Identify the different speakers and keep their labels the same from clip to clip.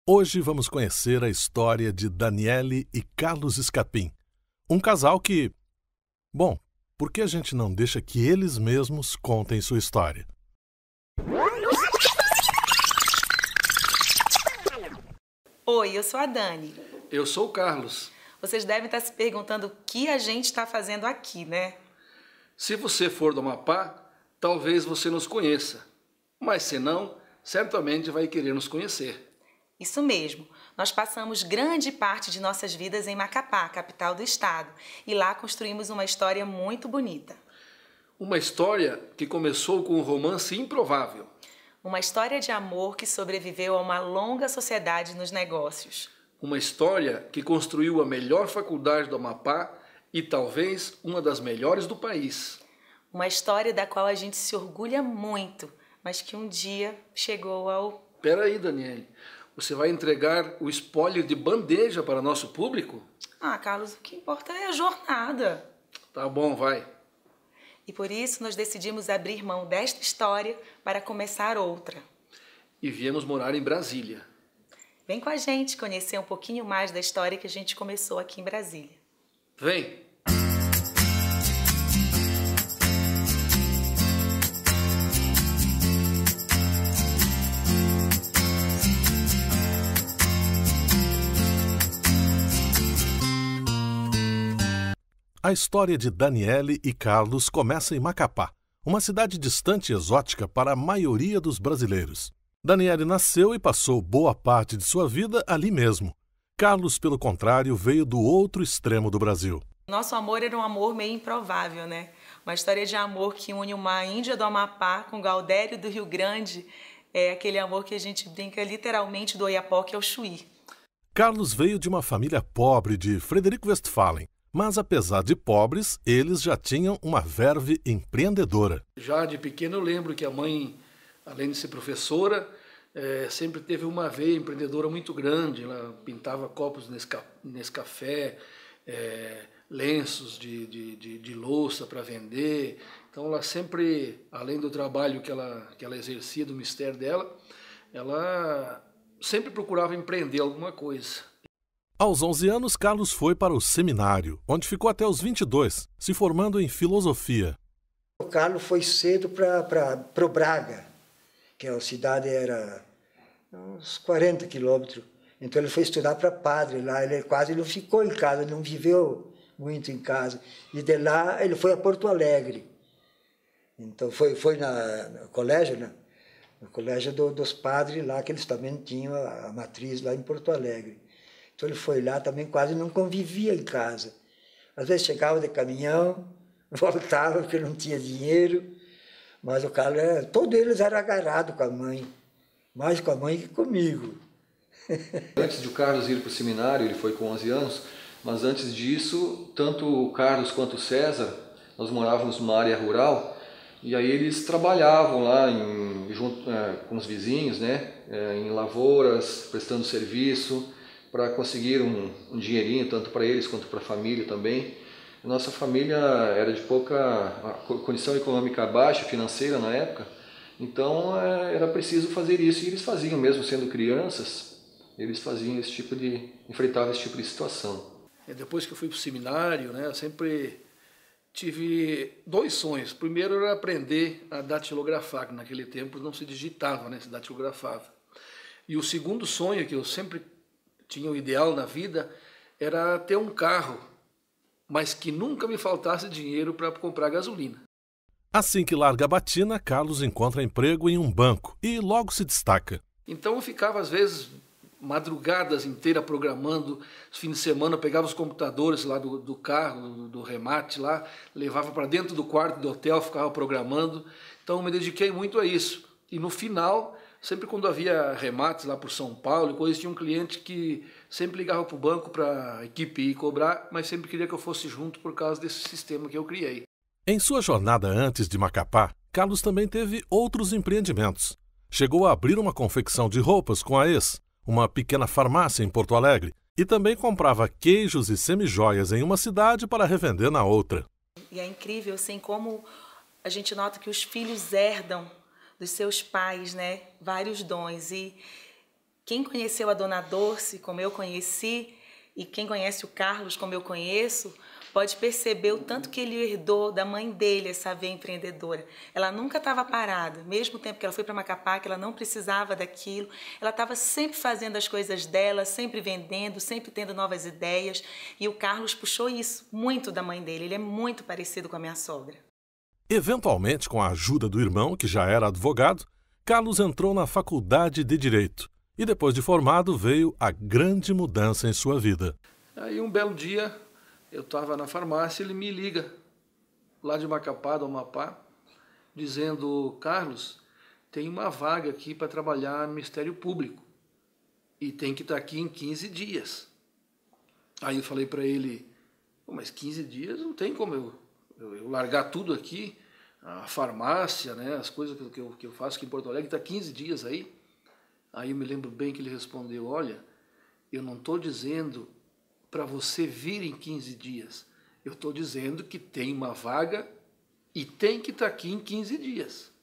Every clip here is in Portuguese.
Speaker 1: Hoje vamos conhecer a história de Daniele e Carlos Scapin, um casal que... Bom, por que a gente não deixa que eles mesmos contem sua história?
Speaker 2: Oi, eu sou a Dani.
Speaker 3: Eu sou o Carlos.
Speaker 2: Vocês devem estar se perguntando o que a gente está fazendo aqui, né?
Speaker 3: Se você for do Amapá, talvez você nos conheça. Mas se não, certamente vai querer nos conhecer.
Speaker 2: Isso mesmo. Nós passamos grande parte de nossas vidas em Macapá, capital do estado. E lá construímos uma história muito bonita.
Speaker 3: Uma história que começou com um romance improvável.
Speaker 2: Uma história de amor que sobreviveu a uma longa sociedade nos negócios.
Speaker 3: Uma história que construiu a melhor faculdade do Amapá e talvez uma das melhores do país.
Speaker 2: Uma história da qual a gente se orgulha muito, mas que um dia chegou ao...
Speaker 3: Peraí, Daniele. Você vai entregar o spoiler de bandeja para nosso público?
Speaker 2: Ah, Carlos, o que importa é a jornada.
Speaker 3: Tá bom, vai.
Speaker 2: E por isso nós decidimos abrir mão desta história para começar outra.
Speaker 3: E viemos morar em Brasília.
Speaker 2: Vem com a gente conhecer um pouquinho mais da história que a gente começou aqui em Brasília.
Speaker 3: Vem!
Speaker 1: A história de Daniele e Carlos começa em Macapá, uma cidade distante e exótica para a maioria dos brasileiros. Daniele nasceu e passou boa parte de sua vida ali mesmo. Carlos, pelo contrário, veio do outro extremo do Brasil.
Speaker 2: Nosso amor era um amor meio improvável, né? Uma história de amor que une uma índia do Amapá com Gaudério do Rio Grande. É aquele amor que a gente brinca literalmente do Oiapoque ao Chuí.
Speaker 1: Carlos veio de uma família pobre de Frederico Westphalen. Mas, apesar de pobres, eles já tinham uma verve empreendedora.
Speaker 3: Já de pequeno eu lembro que a mãe, além de ser professora, sempre teve uma veia empreendedora muito grande. Ela pintava copos Nescafé, lenços de louça para vender. Então ela sempre, além do trabalho que ela exercia, do mistério dela, ela sempre procurava empreender alguma coisa.
Speaker 1: Aos 11 anos, Carlos foi para o seminário, onde ficou até os 22, se formando em filosofia.
Speaker 4: O Carlos foi cedo para o Braga, que a cidade era uns 40 quilômetros. Então ele foi estudar para padre lá, ele quase não ficou em casa, não viveu muito em casa. E de lá ele foi a Porto Alegre. Então foi no colégio, né? No colégio dos padres lá, que eles também tinham a matriz lá em Porto Alegre. Então ele foi lá, também quase não convivia em casa. Às vezes chegava de caminhão, voltava porque não tinha dinheiro, mas o cara, todos eles eram agarrados com a mãe, mais com a mãe que comigo.
Speaker 5: Antes de o Carlos ir para o seminário, ele foi com 11 anos, mas antes disso, tanto o Carlos quanto o César, nós morávamos numa área rural, e aí eles trabalhavam lá junto com os vizinhos, né, em lavouras, prestando serviço, para conseguir um dinheirinho, tanto para eles quanto para a família também. Nossa família era de pouca condição econômica baixa, financeira na época, então era preciso fazer isso, e eles faziam, mesmo sendo crianças, eles faziam enfrentavam esse tipo de situação.
Speaker 3: Depois que eu fui para o seminário, né, eu sempre tive dois sonhos. O primeiro era aprender a datilografar, que naquele tempo não se digitava, né, se datilografava. E o segundo sonho, que eu sempre tinha o ideal na vida, era ter um carro, mas que nunca me faltasse dinheiro para comprar gasolina.
Speaker 1: Assim que larga a batina, Carlos encontra emprego em um banco e logo se destaca.
Speaker 3: Então eu ficava, às vezes, madrugadas inteiras programando. Os fins de semana eu pegava os computadores lá do carro, do remate lá, levava para dentro do quarto do hotel, ficava programando. Então eu me dediquei muito a isso. E no final, sempre quando havia remates lá por São Paulo, tinha um cliente que sempre ligava para o banco para a equipe ir cobrar, mas sempre queria que eu fosse junto por causa desse sistema que eu criei.
Speaker 1: Em sua jornada antes de Macapá, Carlos também teve outros empreendimentos. Chegou a abrir uma confecção de roupas com a ex, uma pequena farmácia em Porto Alegre, e também comprava queijos e semijoias em uma cidade para revender na outra.
Speaker 2: E é incrível, assim, como a gente nota que os filhos herdam dos seus pais, né, vários dons. E Quem conheceu a Dona Dorce, como eu conheci, e quem conhece o Carlos, como eu conheço, pode perceber o tanto que ele herdou da mãe dele, essa veia empreendedora. Ela nunca estava parada, mesmo o tempo que ela foi para Macapá, que ela não precisava daquilo, ela estava sempre fazendo as coisas dela, sempre vendendo, sempre tendo novas ideias, e o Carlos puxou isso muito da mãe dele, ele é muito parecido com a minha sogra.
Speaker 1: Eventualmente, com a ajuda do irmão, que já era advogado, Carlos entrou na faculdade de Direito e, depois de formado, veio a grande mudança em sua vida.
Speaker 3: Aí um belo dia, eu estava na farmácia, ele me liga, lá de Macapá, do Amapá, dizendo: Carlos, tem uma vaga aqui para trabalhar no Ministério Público e tem que estar aqui em 15 dias. Aí eu falei para ele: mas 15 dias não tem como eu largar tudo aqui, a farmácia, né, as coisas que eu faço aqui em Porto Alegre, está 15 dias aí. Aí eu me lembro bem que ele respondeu: olha, eu não estou dizendo para você vir em 15 dias. Eu estou dizendo que tem uma vaga e tem que estar aqui em 15 dias.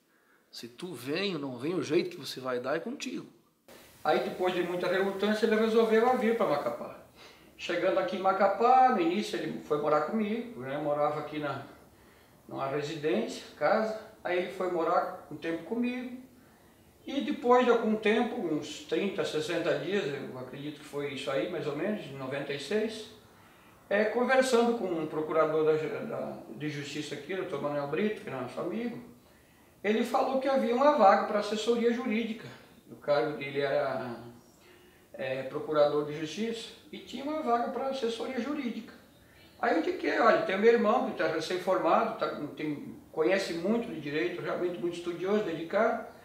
Speaker 3: Se tu vem ou não vem, o jeito que você vai dar é contigo.
Speaker 6: Aí, depois de muita relutância, ele resolveu vir para Macapá. Chegando aqui em Macapá, no início ele foi morar comigo, né? Morava aqui numa residência, casa. Aí ele foi morar um tempo comigo. E depois de algum tempo, uns 30, 60 dias, eu acredito que foi isso aí, mais ou menos, de 96, conversando com um procurador de justiça aqui, o Dr. Manuel Brito, que é nosso amigo, ele falou que havia uma vaga para assessoria jurídica. O cargo dele era procurador de justiça e tinha uma vaga para assessoria jurídica. Aí eu disse: olha, tem meu irmão que está recém-formado, conhece muito de direito, realmente muito estudioso, dedicado.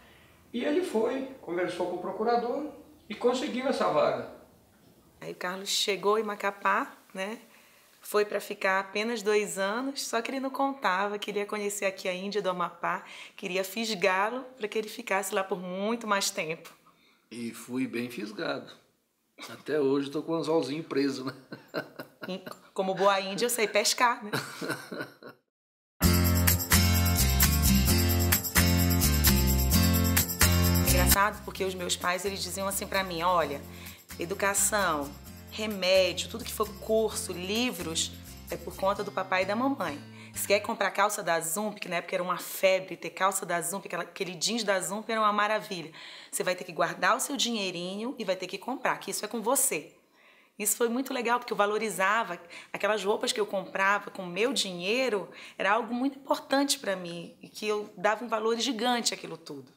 Speaker 6: E ele foi, conversou com o procurador e conseguiu essa vaga.
Speaker 2: Aí o Carlos chegou em Macapá, né? Foi para ficar apenas 2 anos, só que ele não contava, queria conhecer aqui a Índia do Amapá, queria fisgá-lo para que ele ficasse lá por muito mais tempo.
Speaker 3: E fui bem fisgado. Até hoje estou com o anzolzinho preso, né?
Speaker 2: Como boa índia, eu sei pescar, né? Engraçado porque os meus pais, eles diziam assim para mim: olha, educação, remédio, tudo que for curso, livros, é por conta do papai e da mamãe. Se quer comprar calça da Zump, que na época era uma febre, ter calça da Zump, aquele jeans da Zump era uma maravilha. Você vai ter que guardar o seu dinheirinho e vai ter que comprar, que isso é com você. Isso foi muito legal, porque eu valorizava aquelas roupas que eu comprava com o meu dinheiro, era algo muito importante para mim e que eu dava um valor gigante àquilo tudo.